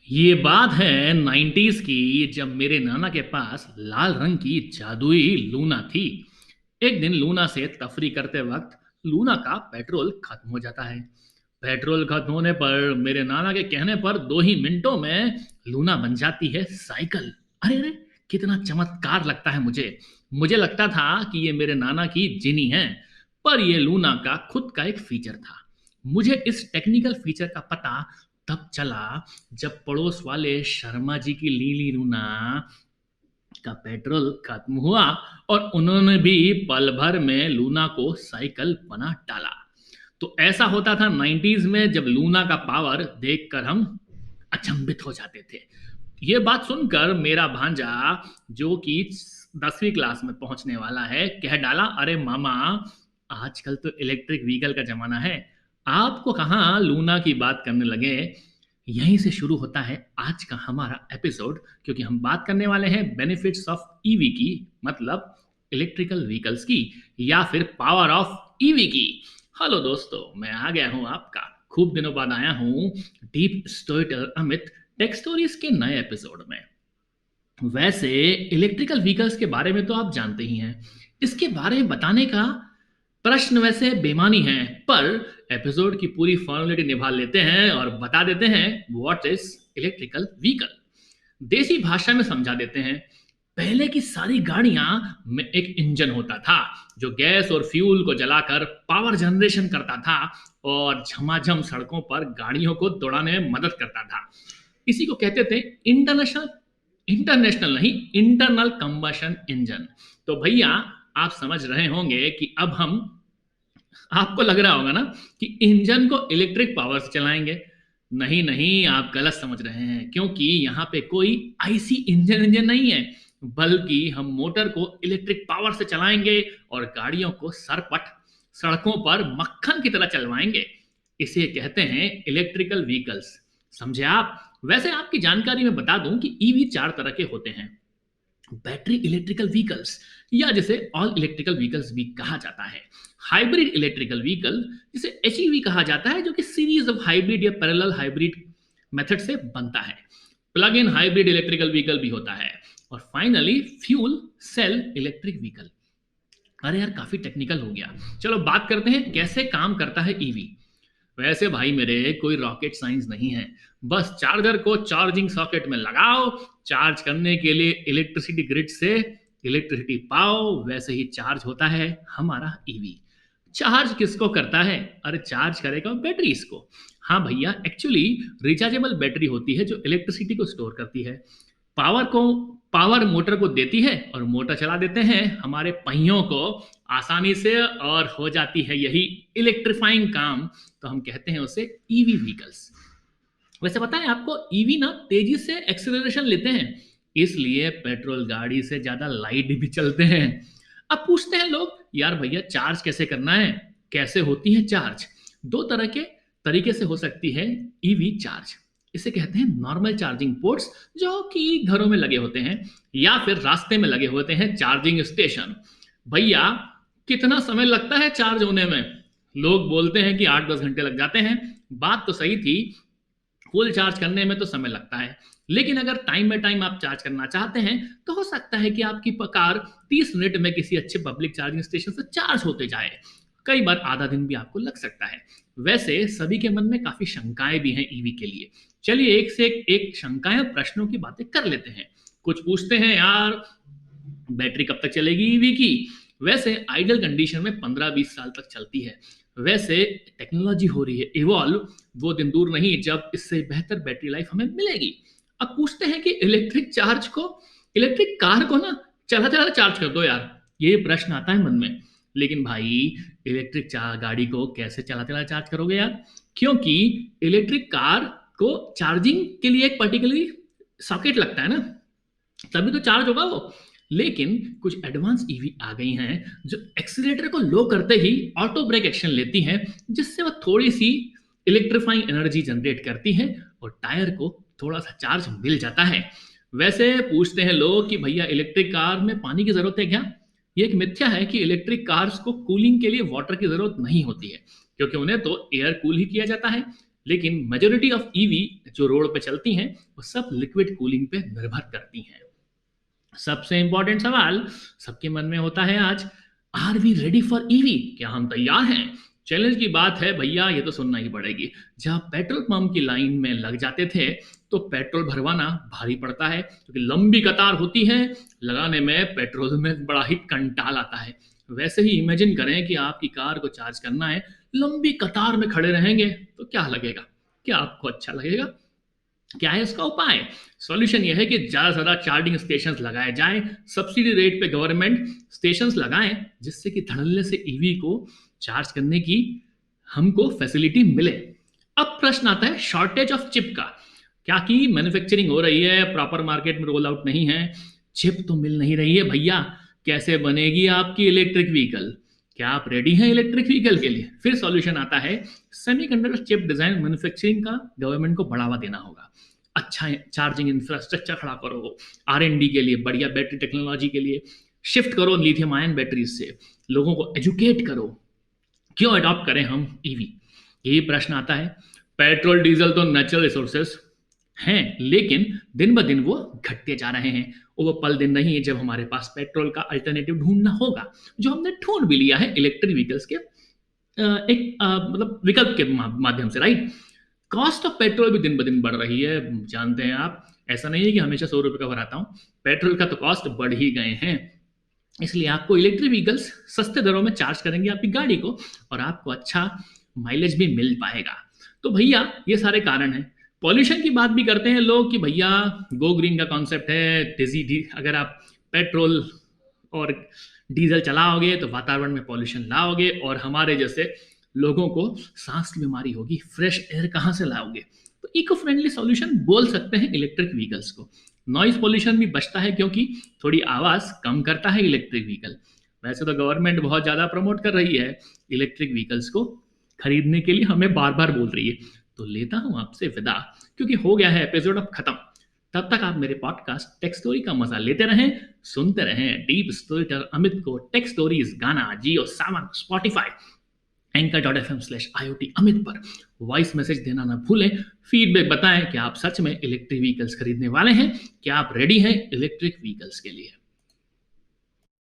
ये बात है 90s की, जब मेरे नाना के पास लाल रंग की जादुई लूना थी। एक दिन लूना से तफरी करते वक्त लूना का पेट्रोल खत्म हो जाता है। पेट्रोल खत्म होने पर मेरे नाना के कहने पर 2 ही मिनटों में लूना बन जाती है साइकिल। अरे अरे, कितना चमत्कार लगता है मुझे। मुझे लगता था कि ये मेरे नाना की जिनी है, पर ये लूना का खुद का एक फीचर था। मुझे इस टेक्निकल फीचर का पता तब चला जब पड़ोस वाले शर्मा जी की लीली लूना का पेट्रोल खत्म हुआ और उन्होंने भी पल भर में लूना को साइकिल बना डाला। तो ऐसा होता था 90s में, जब लूना का पावर देखकर हम अचंभित हो जाते थे। ये बात सुनकर मेरा भांजा, जो कि 10वीं क्लास में पहुंचने वाला है, कह डाला, अरे मामा, आजकल तो इलेक्ट्रिक व्हीकल का जमाना है, आपको कहाँ लूना की बात करने लगे। यहीं से शुरू होता है आज का हमारा एपिसोड, क्योंकि हम बात करने वाले हैं बेनिफिट्स ऑफ ईवी की, मतलब इलेक्ट्रिकल व्हीकल्स की, या फिर पावर ऑफ ईवी की। हेलो दोस्तों, मैं आ गया हूं आपका खूब दिनों बाद आया हूं deep storyteller Amit take stories के नए एपिसोड में। वैसे इलेक्ट्रिकल व्हीकल्स के बारे में तो आप जानते ही हैं, इसके बारे में बताने का प्रश्न वैसे बेमानी है, पर एपिसोड की पूरी फॉर्मेलिटी निभा लेते हैं और बता देते हैं व्हाट इज इलेक्ट्रिकल व्हीकल। देसी भाषा में समझा देते हैं। पहले की सारी गाड़ियां में एक इंजन होता था जो गैस और फ्यूल को जलाकर पावर जनरेशन करता था और झमाझम सड़कों पर गाड़ियों को दौड़ाने में मदद करता था। इसी को कहते थे इंटरनेशनल इंटरनेशनल नहीं, इंटरनल कंबशन इंजन। तो भैया, आप समझ रहे होंगे कि अब हम, आपको लग रहा होगा ना कि इंजन को इलेक्ट्रिक पावर से चलाएंगे। नहीं नहीं, आप गलत समझ रहे हैं, क्योंकि यहाँ पे कोई आईसी इंजन इंजन नहीं है, बल्कि हम मोटर को इलेक्ट्रिक पावर से चलाएंगे और गाड़ियों को सरपट सड़कों पर मक्खन की तरह चलवाएंगे। इसे कहते हैं इलेक्ट्रिकल व्हीकल्स। समझे आप? वैसे आपकी जानकारी में बता दूं कि ईवी 4 तरह के होते हैं। बैटरी इलेक्ट्रिकल व्हीकल्स, या जिसे ऑल इलेक्ट्रिकल व्हीकल्स भी कहा जाता है। हाइब्रिड इलेक्ट्रिकल व्हीकल, जिसे एचईवी कहा जाता है, जो कि सीरीज ऑफ हाइब्रिड या पैरेलल हाइब्रिड मेथड से बनता है। Plug in hybrid electrical vehicle भी होता है। और finally fuel cell electric vehicle. अरे यार, काफी टेक्निकल हो गया। चलो बात करते हैं कैसे काम करता है ईवी। वैसे भाई मेरे, कोई रॉकेट साइंस नहीं है। बस चार्जर को चार्जिंग सॉकेट में लगाओ, चार्ज करने के लिए इलेक्ट्रिसिटी ग्रिड से इलेक्ट्रिसिटी पाओ, वैसे ही चार्ज होता है हमारा ईवी। चार्ज किसको करता है? अरे चार्ज करेगा बैटरीज को। हाँ भैया, एक्चुअली रिचार्जेबल बैटरी होती है जो इलेक्ट्रिसिटी को स्टोर करती है, पावर को पावर मोटर को देती है और मोटर चला देते हैं हमारे पहियों को आसानी से, और हो जाती है यही इलेक्ट्रीफाइंग काम। तो हम कहते हैं उसे ईवी व्हीकल्स। वैसे पता है आपको, ईवी ना तेजी से एक्सेलरेशन लेते हैं, इसलिए पेट्रोल गाड़ी से ज्यादा लाइट भी चलते हैं। अब पूछते हैं लोग, यार भैया चार्ज कैसे करना है, कैसे होती है चार्ज? दो तरह के तरीके से हो सकती है ईवी चार्ज। इसे कहते हैं नॉर्मल चार्जिंग पोर्ट्स, जो कि घरों में लगे होते हैं, या फिर रास्ते में लगे होते हैं चार्जिंग स्टेशन। भैया, कितना समय लगता है चार्ज होने में? लोग बोलते हैं कि 8-10 घंटे लग जाते हैं। बात तो सही थी, फुल चार्ज करने में तो समय लगता है, लेकिन अगर टाइम बाय टाइम आप चार्ज करना चाहते हैं तो हो सकता है कि आपकी कार 30 मिनट में किसी अच्छे पब्लिक चार्जिंग स्टेशन से चार्ज होते जाए। कई बार आधा दिन भी आपको लग सकता है। वैसे सभी के मन में काफी शंकाएं भी हैं ईवी के लिए। चलिए एक से एक शंकाएं और प्रश्नों की बातें कर लेते हैं। कुछ पूछते हैं, यार बैटरी कब तक चलेगी ईवी की? वैसे आइडियल कंडीशन में 15-20 साल तक चलती है। वैसे टेक्नोलॉजी हो रही है इवॉल्व, वो दिन दूर नहीं जब इससे बेहतर बैटरी लाइफ हमें मिलेगी। अब पूछते हैं कि इलेक्ट्रिक कार को ना चला चला चार्ज कर दो यार, ये प्रश्न आता है मन में। लेकिन भाई, इलेक्ट्रिक गाड़ी को कैसे चला चला चार्ज करोगे यार? क्योंकि इलेक्ट्रिक कार को चार्जिंग के लिए एक पर्टिकुलरली सॉकेट लगता है ना, तभी तो चार्ज होगा वो। लेकिन कुछ एडवांस ईवी आ गई हैं जो एक्सीलरेटर को लो करते ही ऑटो ब्रेक एक्शन लेती हैं, जिससे वो थोड़ी सी इलेक्ट्रीफाइंग एनर्जी जनरेट करती है और टायर को थोड़ा सा चार्ज मिल जाता है। वैसे पूछते हैं लोग कि भैया इलेक्ट्रिक कार में पानी की जरूरत है क्या? ये एक मिथ्या है कि इलेक्ट्रिक कार्स को कूलिंग के लिए वाटर की जरूरत नहीं होती है, क्योंकि उन्हें तो एयर कूल ही किया जाता है। लेकिन मेजोरिटी ऑफ ईवी जो रोड पे चलती हैं वो सब लिक्विड कूलिंग पे निर्भर करती हैं। सबसे इंपॉर्टेंट सवाल सबके मन में होता है आज, are we ready for EV? क्या हम तैयार हैं? चैलेंज की बात है भैया, ये तो सुनना ही पड़ेगी। जहां पेट्रोल पंप की लाइन में लग जाते थे तो पेट्रोल भरवाना भारी पड़ता है क्योंकि लंबी कतार होती है, लगाने में पेट्रोल में बड़ा ही कंटाल आता है। वैसे ही इमेजिन करें कि आपकी कार को चार्ज करना है, लंबी कतार में खड़े रहेंगे तो क्या लगेगा? क्या आपको अच्छा लगेगा? क्या है इसका उपाय? सॉल्यूशन यह है कि ज़्यादा से ज़्यादा चार्जिंग स्टेशन लगाए जाएं, सब्सिडी रेट पे गवर्नमेंट स्टेशंस लगाएं, जिससे कि धड़ल्ले से ईवी को चार्ज करने की हमको फैसिलिटी मिले। अब प्रश्न आता है शॉर्टेज ऑफ चिप का। क्या कि मैन्युफैक्चरिंग हो रही है, प्रॉपर मार्केट में रोल आउट नहीं है, चिप तो मिल नहीं रही है भैया, कैसे बनेगी आपकी इलेक्ट्रिक व्हीकल? क्या आप रेडी हैं इलेक्ट्रिक व्हीकल के लिए? फिर सॉल्यूशन आता है सेमीकंडक्टर चिप डिजाइन मैन्युफैक्चरिंग का गवर्नमेंट को बढ़ावा देना होगा। अच्छा चार्जिंग इंफ्रास्ट्रक्चर खड़ा करो, R&D के लिए, बढ़िया बैटरी टेक्नोलॉजी के लिए शिफ्ट करो लिथियम आयन बैटरीज से, लोगों को एजुकेट करो। क्यों अडॉप्ट करें हम ईवी? यही प्रश्न आता है। पेट्रोल डीजल तो नेचुरल रिसोर्सेस हैं, लेकिन दिन ब दिन वो घटते जा रहे हैं। वो पल दिन नहीं है जब हमारे पास पेट्रोल का अल्टरनेटिव ढूंढना होगा, जो हमने ढूंढ भी लिया है इलेक्ट्रिक व्हीकल्स के एक मतलब विकल्प के माध्यम से, राइट? कॉस्ट ऑफ पेट्रोल भी दिन ब दिन बढ़ रही है, जानते हैं आप। ऐसा नहीं है कि हमेशा 100 रुपये का भराता हूँ, पेट्रोल का तो कॉस्ट बढ़ ही गए हैं। इसलिए आपको इलेक्ट्रिक व्हीकल्स सस्ते दरों में चार्ज करेंगे आपकी गाड़ी को, और आपको अच्छा माइलेज भी मिल पाएगा। तो भैया ये सारे कारण हैं। पॉल्यूशन की बात भी करते हैं लोग कि भैया गो ग्रीन का कॉन्सेप्ट है, अगर आप पेट्रोल और डीजल चलाओगे तो वातावरण में पॉल्यूशन लाओगे, और हमारे जैसे लोगों को सांस की बीमारी होगी, फ्रेश एयर कहाँ से लाओगे? तो इको फ्रेंडली सॉल्यूशन बोल सकते हैं इलेक्ट्रिक व्हीकल्स को। नॉइज पॉल्यूशन भी बचता है क्योंकि थोड़ी आवाज़ कम करता है इलेक्ट्रिक व्हीकल। वैसे तो गवर्नमेंट बहुत ज़्यादा प्रमोट कर रही है इलेक्ट्रिक व्हीकल्स को, खरीदने के लिए हमें बार बार बोल रही है। तो लेता हूँ आपसे विदा, क्योंकि हो गया है एपिसोड अब खत्म। तब तक आप मेरे पॉडकास्ट टेक स्टोरी का मजा लेते रहें, सुनते रहें डीप स्टोरीटेलर अमित को। टेक स्टोरीज गाना जियो सावन स्पॉटिफाई anchor.fm/IoT अमित पर वॉइस मैसेज देना ना भूलें। फीडबैक बताएं कि आप सच में इलेक्ट्रिक व्हीकल्स खरीदने वाले हैं, क्या आप रेडी हैं इलेक्ट्रिक व्हीकल्स के लिए।